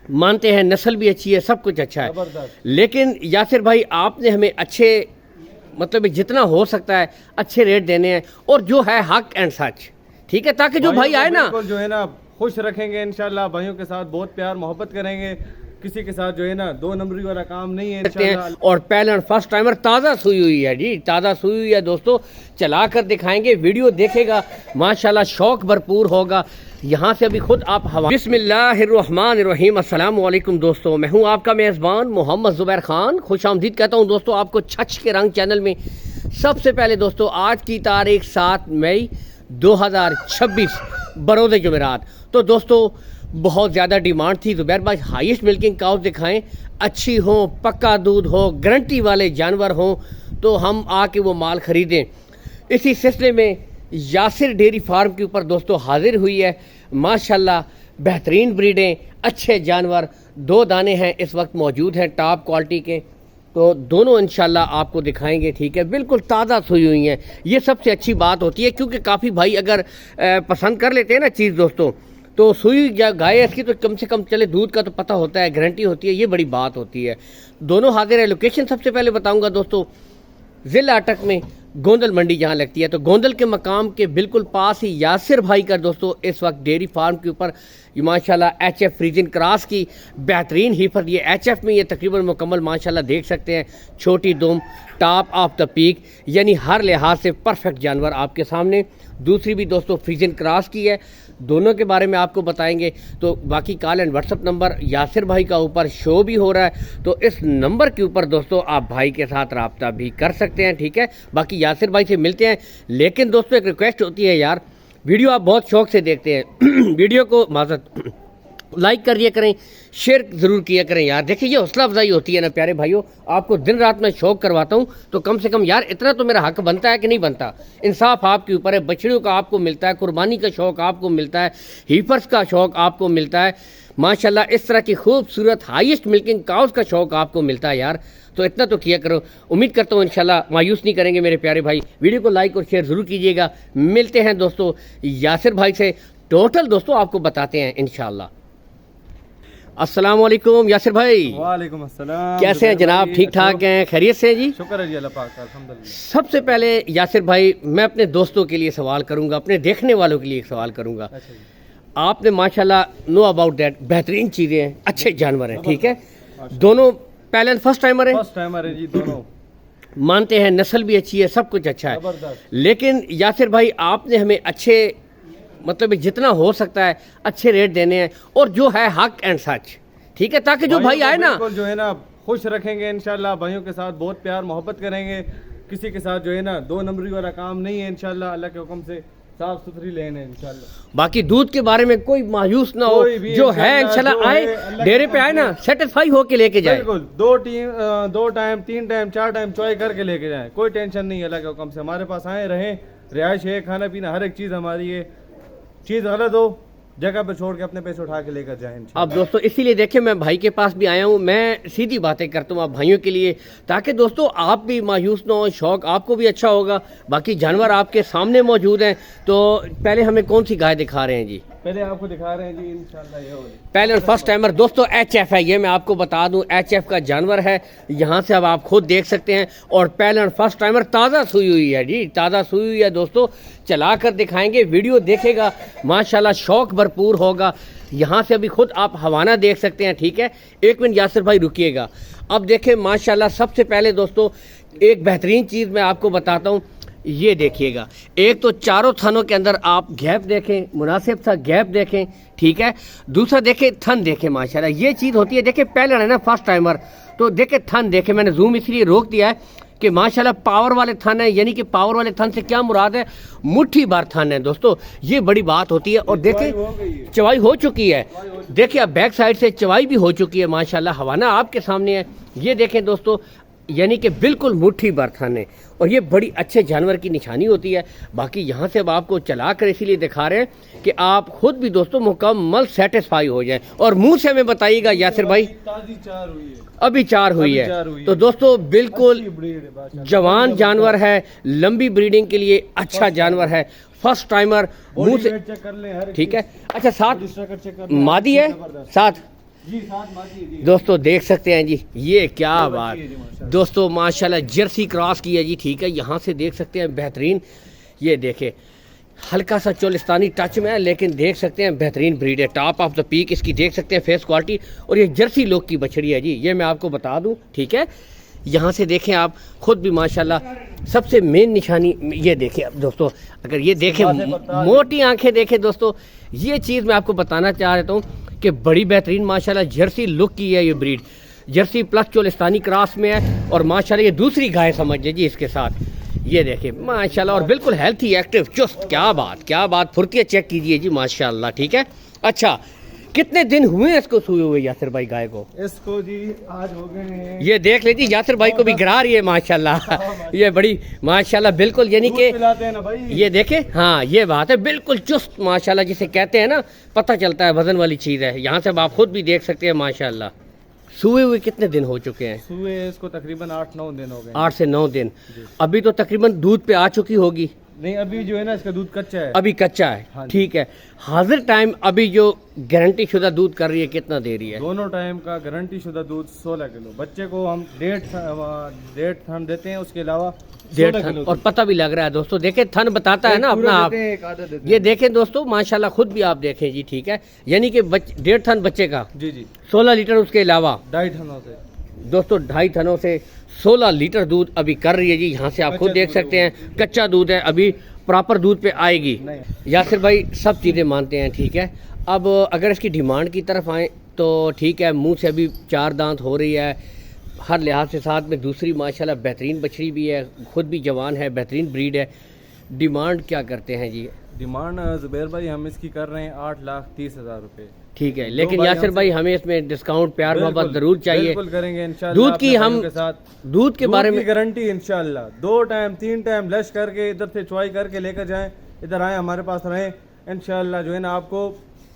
मानते हैं नस्ल भी अच्छी है, सब कुछ अच्छा है, लेकिन यासिर भाई आपने हमें अच्छे मतलब जितना हो सकता है अच्छे रेट देने हैं और जो है हक एंड सच, ठीक है, ताकि जो भाई आए ना जो है ना खुश रखेंगे इंशाल्लाह, भाइयों के साथ बहुत प्यार मोहब्बत करेंगे, किसी के साथ जो है ना दो नंबरी वाला काम नहीं है इंशाल्लाह। और पहले फर्स्ट टाइमर ताज़ा सुई हुई है जी, ताज़ा सुई हुई है दोस्तों, चला कर दिखाएंगे, वीडियो देखेगा माशाल्लाह शौक भरपूर होगा। यहाँ से अभी खुद आप हवा। बिस्मिल्लाहिर्रहमानिर्रहीम, अस्सलाम वालेकुम दोस्तों, मैं हूँ आपका मेज़बान मोहम्मद ज़ुबैर खान, खुश आमदीद कहता हूँ दोस्तों आपको छछ के रंग चैनल में। सबसे पहले दोस्तों आज की तारीख 7 मई 2026 बरोज़ जुमेरात। तो दोस्तों बहुत ज़्यादा डिमांड थी ज़ुबैर भाई हाईएस्ट मिल्किंग काउस दिखाएं, अच्छी हो, पक्का दूध हो, गारंटी वाले जानवर हों, तो हम आके वो माल ख़रीदें। इसी सिलसिले में यासिर डेयरी फार्म के ऊपर दोस्तों हाजिर हुई है माशाल्लाह, बेहतरीन ब्रीडें, अच्छे जानवर, 2 दाने हैं इस वक्त मौजूद हैं टॉप क्वालिटी के, तो दोनों इंशाल्लाह आपको दिखाएंगे, ठीक है, बिल्कुल ताज़ा सुई हुई हैं। ये सबसे अच्छी बात होती है क्योंकि काफ़ी भाई अगर पसंद कर लेते हैं ना चीज़ दोस्तों, तो सुई या गाय इसकी तो कम से कम चले दूध का तो पता होता है, गारंटी होती है, ये बड़ी बात होती है। दोनों हाजिर है। लोकेशन सबसे पहले बताऊंगा दोस्तों, ज़िला अटक में गोंदल मंडी जहाँ लगती है, तो गोंदल के मकाम के बिल्कुल पास ही यासिर भाई का दोस्तों इस वक्त डेयरी फार्म के ऊपर ये माशाल्लाह HF फ्रीजियन क्रॉस की बेहतरीन हिफत, ये HF में ये तकरीबन मुकम्मल माशाल्लाह देख सकते हैं, छोटी दुम, टॉप ऑफ द पीक, यानी हर लिहाज से परफेक्ट जानवर आपके सामने। दूसरी भी दोस्तों फ्रीजियन क्रॉस की है, दोनों के बारे में आपको बताएंगे। तो बाकी call and WhatsApp number Yasir भाई का ऊपर शो भी हो रहा है, तो इस नंबर के ऊपर दोस्तों आप भाई के साथ रब्ता भी कर सकते हैं, ठीक है। बाकी यासिर भाई से मिलते हैं, लेकिन दोस्तों एक रिक्वेस्ट होती है यार, वीडियो आप बहुत शौक से देखते हैं वीडियो को माज़रत लाइक कर दिया करें, शेयर ज़रूर किया करें यार। देखिए ये हौसला अफजाई होती है ना प्यारे भाइयों, आपको दिन रात में शौक करवाता हूँ, तो कम से कम यार इतना तो मेरा हक बनता है कि नहीं बनता। इंसाफ आपके ऊपर है, बछड़ियों का आपको मिलता है, कुर्बानी का शौक आपको मिलता है, हीफर्स का शौक आपको मिलता है, माशाल्लाह इस तरह की खूबसूरत हाईएस्ट मिल्किंग काउस का शौक आपको मिलता है यार, तो इतना तो किया करो। उम्मीद करता हूँ इंशाल्लाह मायूस नहीं करेंगे मेरे प्यारे भाई, वीडियो को लाइक और शेयर ज़रूर कीजिएगा। मिलते हैं दोस्तों यासिर भाई से, टोटल दोस्तों आपको बताते हैं इंशाल्लाह। अस्सलाम वालेकुम यासिर भाई। वालेकुम अस्सलाम। कैसे हैं जनाब, ठीक ठाक हैं, खैरियत से हैं जी? शुक्र है जी अल्लाह पाक का, अल्हम्दुलिल्लाह। सबसे पहले यासिर भाई मैं अपने दोस्तों के लिए सवाल करूंगा, अपने देखने वालों के लिए एक सवाल करूंगा। आपने माशाल्लाह नो अबाउट दैट बेहतरीन चीज़ें हैं, अच्छे जानवर हैं, ठीक है, दोनों पहले फर्स्ट टाइमर है, फर्स्ट टाइमर है जी दोनों, मानते हैं नस्ल भी अच्छी है, सब कुछ अच्छा है, लेकिन यासिर भाई आपने हमें अच्छे मतलब जितना हो सकता है अच्छे रेट देने हैं और जो है हक एंड सच, ठीक है, ताकि जो भाई आए ना जो है ना खुश रखेंगे इंशाल्लाह, भाइयों के साथ बहुत प्यार मोहब्बत करेंगे, किसी के साथ जो है ना दो नंबरी वाला काम नहीं है इंशाल्लाह, अल्लाह के हुक्म से साफ सुथरी लेन है इंशाल्लाह। बाकी दूध के बारे में कोई मायूस ना हो, जो है इंशाल्लाह आए डेरे पे आए ना सेटिस्फाई होके लेके जाए, बिल्कुल 2 टाइम 3 टाइम 4 टाइम चॉय करके लेके जाए, कोई टेंशन नहीं है, अल्लाह के हुक्म से हमारे पास आए रहें, रिहाइश है, खाना पीना हर एक चीज़ हमारी है, चीज़ गलत हो जगह पे छोड़ के अपने पैसे उठा के लेकर जाएं। अब दोस्तों इसीलिए देखिए मैं भाई के पास भी आया हूँ, मैं सीधी बातें करता हूँ आप भाइयों के लिए, ताकि दोस्तों आप भी मायूस ना हो, शौक आपको भी अच्छा होगा। बाकी जानवर आपके सामने मौजूद हैं, तो पहले हमें कौन सी गाय दिखा रहे हैं जी? पहले आपको दिखा रहे हैं जी इंशाल्लाह ये पहले फर्स्ट टाइमर दोस्तों HF है, ये मैं आपको बता दूं HF का जानवर है, यहाँ से अब आप खुद देख सकते हैं, और पहले फर्स्ट टाइमर ताज़ा सुई हुई है जी, ताज़ा सुई हुई है दोस्तों, चला कर दिखाएंगे, वीडियो देखेगा माशाल्लाह शौक भरपूर होगा। यहाँ से अभी खुद आप हवाना देख सकते हैं, ठीक है, 1 मिनट यासिर भाई रुकिएगा। अब देखें माशाल्लाह सबसे पहले दोस्तों एक बेहतरीन चीज़ मैं आपको बताता हूँ, ये देखिएगा, एक तो चारों थानों के अंदर आप गैप देखें, मुनासिब सा गैप देखें, ठीक है, दूसरा देखें थन देखें, माशाल्लाह ये चीज़ होती है। देखें पहले है ना फर्स्ट टाइमर, तो देखें थन देखें, मैंने जूम इसलिए रोक दिया है कि माशाल्लाह पावर वाले थन है, यानी कि पावर वाले थन से क्या मुराद है, मुट्ठी भर थन है दोस्तों, ये बड़ी बात होती है। और देखें चवाई हो चुकी है, देखिए अब बैक साइड से चवाई भी हो चुकी है माशाल्लाह, हवाना आपके सामने है, ये देखें दोस्तों, यानी कि बिल्कुल मुट्ठी भर थन है, और ये बड़ी अच्छे जानवर की निशानी होती है। बाकी यहाँ से अब आपको चला कर इसीलिए दिखा रहे हैं कि आप खुद भी दोस्तों मुकम्मल सेटिस्फाई हो जाएं, और मुंह से हमें बताइएगा यासिर भाई अभी 4 हुई है, तो दोस्तों बिल्कुल जवान जानवर है, लंबी ब्रीडिंग के लिए अच्छा जानवर है, फर्स्ट टाइमर, मुंह से, ठीक है। अच्छा साथ मादी है, साथ जी 7 मादी है जी। दोस्तों देख सकते हैं जी, ये क्या दो बात बच्ची है जी, माशाल्लाह। दोस्तों, माशाल्लाह जर्सी क्रॉस की है जी, ठीक है। यहाँ से देख सकते हैं बेहतरीन, ये देखे हल्का सा चोलिस्तानी टच में है, लेकिन देख सकते हैं बेहतरीन ब्रीड है, टॉप ऑफ द पीक इसकी देख सकते हैं फेस क्वालिटी। और ये जर्सी लोग की बछड़ी है जी, ये मैं आपको बता दूं, ठीक है। यहाँ से देखें आप खुद भी माशाल्लाह, सबसे मेन निशानी ये देखें अब दोस्तों, अगर ये देखें मोटी आंखें देखें दोस्तों, ये चीज़ मैं आपको बताना चाह रहा हूँ कि बड़ी बेहतरीन माशाल्लाह जर्सी लुक की है ये breed. Jersey plus Cholistani cross में है, और माशाल्लाह ये दूसरी गाय समझिए जी इसके साथ, ये देखिए माशाल्लाह, और बिल्कुल हेल्थी एक्टिव चुस्त, क्या बात फुर्तियाँ चेक कीजिए जी माशाल्लाह, ठीक है। अच्छा, कितने दिन हुए हैं इसको सूए हुए यासिर भाई गाय को? इसको जी आज हो गए हैं, ये देख लीजिए, यासिर भाई को भी गिरा रही है माशाल्लाह, ये बड़ी माशाल्लाह बिल्कुल, यानी कि पिलाते हैं ना भाई। ये देखे, हाँ ये बात है, बिल्कुल चुस्त माशाल्लाह, जिसे कहते हैं ना, पता चलता है वजन वाली चीज़ है। यहाँ से आप खुद भी देख सकते हैं माशाल्लाह। सूए हुए कितने दिन हो चुके हैं? सुबह इसको तकरीबन 8-9 दिन हो गए। 8 से 9 दिन। अभी तो तकरीबन दूध पे आ चुकी होगी। नहीं, अभी जो है ना इसका दूध कच्चा है। अभी कच्चा है, हाँ जी। ठीक है। हाजिर टाइम अभी जो गारंटी शुदा दूध कर रही है कितना दे रही है? दोनों टाइम का गारंटी शुदा दूध 16 किलो। बच्चे को हम 1.5 थन देते हैं, उसके अलावा 1.5 16 थन, किलो और पता भी लग रहा है दोस्तों, देखें थन बताता है ना एक अपना पूरा आप, देते हैं, एक आधा देते ये हैं। देखें दोस्तों माशाल्लाह, खुद भी आप देखें जी, ठीक है। यानी कि 1.5 थन बच्चे का, जी जी 16 लीटर उसके अलावा 2.5 थनों से। दोस्तों 2.5 थनों से 16 लीटर दूध अभी कर रही है जी। यहाँ से आप खुद कच्चा देख दूध सकते हैं, कच्चा दूध है, अभी प्रॉपर दूध पे आएगी। नहीं। यासिर भाई सब चीज़ें मानते हैं, ठीक है। अब अगर इसकी डिमांड की तरफ आए तो ठीक है, मुंह से अभी 4 दांत हो रही है, हर लिहाज से, साथ में दूसरी माशाल्लाह बेहतरीन बछड़ी भी है, खुद भी जवान है, बेहतरीन ब्रीड है। डिमांड क्या करते हैं जी? डिमांड जुबैर भाई हम इसकी कर रहे हैं 8,30,000 रुपए। ठीक है, लेकिन भाई यासिर हमसे- भाई हमें इसमें डिस्काउंट, प्यार मोहब्बत बिल्कुल, जरूर चाहिए। बिल्कुल करेंगे इंशाल्लाह। दूध की अपने हम भाइयों के साथ दूध के बारे में गारंटी इंशाल्लाह, 2 टाइम 3 टाइम लश करके इधर से चुवाई करके लेकर जाएं, इधर आए हमारे पास रहें, इंशाल्लाह जो है ना आपको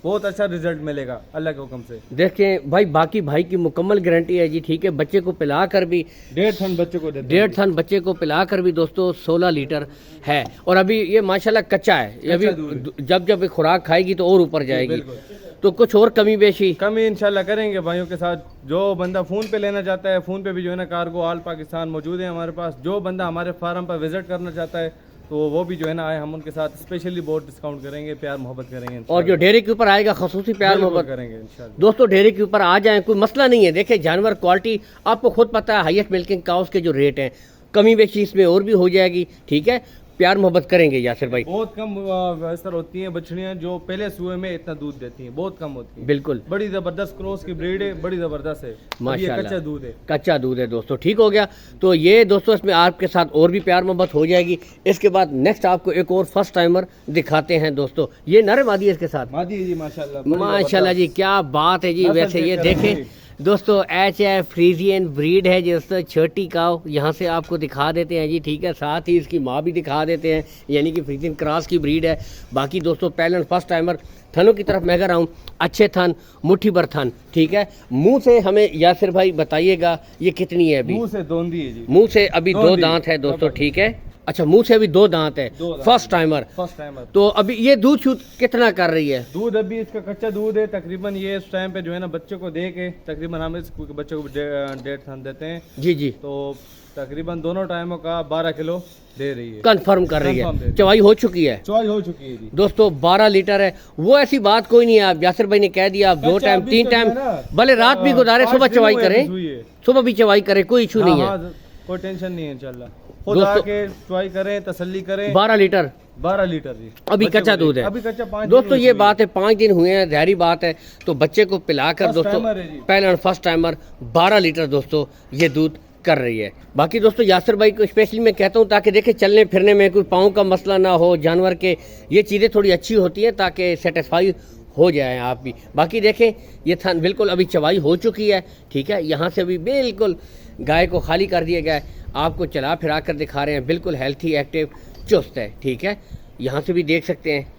बहुत अच्छा रिजल्ट मिलेगा अल्लाह के हुक्म से। देखें भाई, बाकी भाई की मुकम्मल गारंटी है जी, ठीक है। बच्चे को पिला कर भी 1.5 थन बच्चे को देते हैं। 1.5 थन बच्चे को पिला कर भी दोस्तों 16 लीटर है, और अभी ये माशाल्लाह कच्चा है, ये कच्चा अभी जब जब ये खुराक खाएगी तो और ऊपर जाएगी, बिल्कुल। तो कुछ और कमी बेशी कमी इंशाल्लाह करेंगे भाइयों के साथ। जो बंदा फ़ोन पे लेना चाहता है, फ़ोन पे भी जो है ना कार्गो ऑल पाकिस्तान मौजूद है हमारे पास। जो बंदा हमारे फार्म पर विजिट करना चाहता है तो वो भी जो है ना आए, हम उनके साथ स्पेशली बहुत डिस्काउंट करेंगे, प्यार मोहब्बत करेंगे। और जो डेयरी के ऊपर आएगा खसूसी प्यार बिल्कुल मोहब्बत करेंगे इंशाल्लाह। दोस्तों, डेयरी के ऊपर आ जाएं, कोई मसला नहीं है। देखिए जानवर क्वालिटी आपको खुद पता है, हाईएस्ट मिल्किंग काउस के जो रेट हैं, कमी बेशी इसमें और भी हो जाएगी, ठीक है। प्यार मोहब्बत करेंगे यासिर भाई, बहुत कम वैसर होती हैं बछड़ियाँ जो पहले सुए में इतना दूध देती हैं, बहुत कम होती हैं। बिल्कुल बड़ी जबरदस्त क्रॉस की ब्रीड है, बड़ी जबरदस्त है। अब ये माशाल्लाह। कच्चा दूध है। कच्चा दूध है दोस्तों, ठीक हो गया। तो ये दोस्तों इसमें आपके साथ और भी प्यार मोहब्बत हो जाएगी। इसके बाद नेक्स्ट आपको एक और फर्स्ट टाइमर दिखाते हैं दोस्तों, ये नर मादी है इसके साथ। मादी है जी माशाल्लाह, बड़ी माशाल्लाह जी, क्या बात है जी। नस्ल वैसे ये चेक करें देखें जी। दोस्तों, HF फ्रीजियन ब्रीड है दोस्तों, छोटी काव यहाँ से आपको दिखा देते हैं जी, ठीक है। साथ ही इसकी माँ भी दिखा देते हैं, यानी कि फ्रीजियन क्रॉस की ब्रीड है। बाकी दोस्तों पहले फर्स्ट टाइमर थनों की तरफ मैं कह रहा हूँ, अच्छे थन, मुट्ठी भर थन, ठीक है। मुंह से हमें यासिर भाई बताइएगा ये कितनी है अभी? मुंह से दोंदी है जी। मुंह से अभी दो दोंदी। दांत है दोस्तों, ठीक है। अच्छा, मुंह से अभी 2 दांत है, दो दांत। First timer. First timer. तो अभी ये दूध शूट कितना कर रही है? दूध अभी इसका कच्चा दूध है, तकरीबन ये इस टाइम पे जो है ना बच्चे को दे के तकरीबन हम इस बच्चे को 1.5 थन देते हैं, जी जी, तो तकरीबन दोनों टाइमों का 12 किलो दे रही है। कंफर्म कर रही Confirm दे है, रही चवाई हो चुकी है चॉइस हो चुकी है जी। दोस्तों। 12 लीटर है, वो ऐसी बात कोई नहीं है। आप यासिर भाई ने कह दिया, आप 2 कच्चा टाइम अभी 3 तो टाइम जो है ना, भले रात भी गुजारे, 5 सुबह दिन चवाई हुए करें, अभी हुई है। सुबह भी चवाई करें, कोई इशू नहीं है। हाँ, कोई टेंशन नहीं है इंशाल्लाह। खुद दोस्तों- आके चॉइस करें, तसल्ली करें। 12 लीटर 12 लीटर जी अभी बच्चे कच्चा को दूध दे- है। अभी कच्चा 5 दोस्तों ये बात है, 5 दिन हुए हैं, जाहिर बात है। तो बच्चे को पिलाकर First दोस्तों timer है जी। पहले फर्स्ट टाइमर 12 लीटर दोस्तों ये दूध कर रही है। बाकी दोस्तों यासिर भाई को स्पेशली मैं कहता हूँ, ताकि देखें चलने फिरने में कोई पाँव का मसला ना हो जानवर के, ये चीज़ें थोड़ी अच्छी होती हैं ताकि सेटिस्फाई हो जाए आप भी। बाकी देखें ये थन बिल्कुल अभी चवाई हो चुकी है, ठीक है। यहाँ से अभी बिल्कुल गाय को खाली कर दिया गया है, आपको चला फिरा कर दिखा रहे हैं, बिल्कुल हेल्थी एक्टिव चुस्त है, ठीक है। यहाँ से भी देख सकते हैं।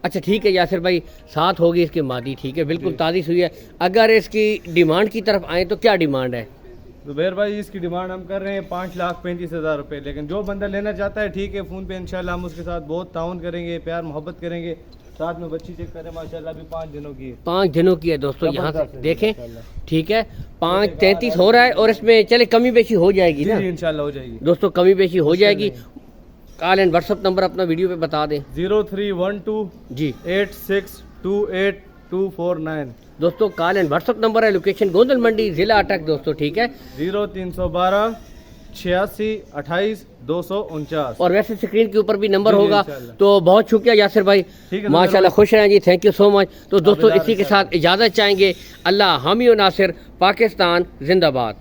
अच्छा ठीक है यासिर भाई, साथ होगी इसकी मादी, ठीक है, बिल्कुल ताज़ी हुई है। अगर इसकी डिमांड की तरफ आए तो क्या डिमांड है? जुबैर भाई इसकी डिमांड हम कर रहे हैं 5,35,000 रुपये, लेकिन जो बंदा लेना चाहता है ठीक है, फ़ोन पे इंशाल्लाह हम उसके साथ बहुत ताउन करेंगे, प्यार मोहब्बत करेंगे। साथ में बच्ची चेक करें माशाल्लाह अभी 5 दिनों की है। 5 दिनों की है दोस्तों, यहाँ जबरदस्त से है देखें। माशाल्लाह। ठीक है, 5:33 हो रहा है और इसमें चले कमी बेशी हो जाएगी जी ना जी, इंशाल्लाह हो जाएगी दोस्तों, कमी बेशी हो मुश्किल जाएगी। कॉल एंड व्हाट्सअप नंबर अपना वीडियो पे बता दें 0312 जी 8628 दोस्तों। कॉल एंड व्हाट्सअप नंबर है, लोकेशन गोंदल मंडी, जिला अटक दोस्तों। ठीक है, 0312 86 28 249। और वैसे स्क्रीन के ऊपर भी नंबर जी, जी, होगा। इंशाल्लाह। तो बहुत शुक्रिया यासिर भाई, ठीक है, माशाल्लाह, खुश रहें जी, थैंक यू सो मच। तो दोस्तों आबिदार इसी के इंशाल्लाह। साथ इजाज़त चाहेंगे। अल्लाह हामी और नासिर, पाकिस्तान जिंदाबाद।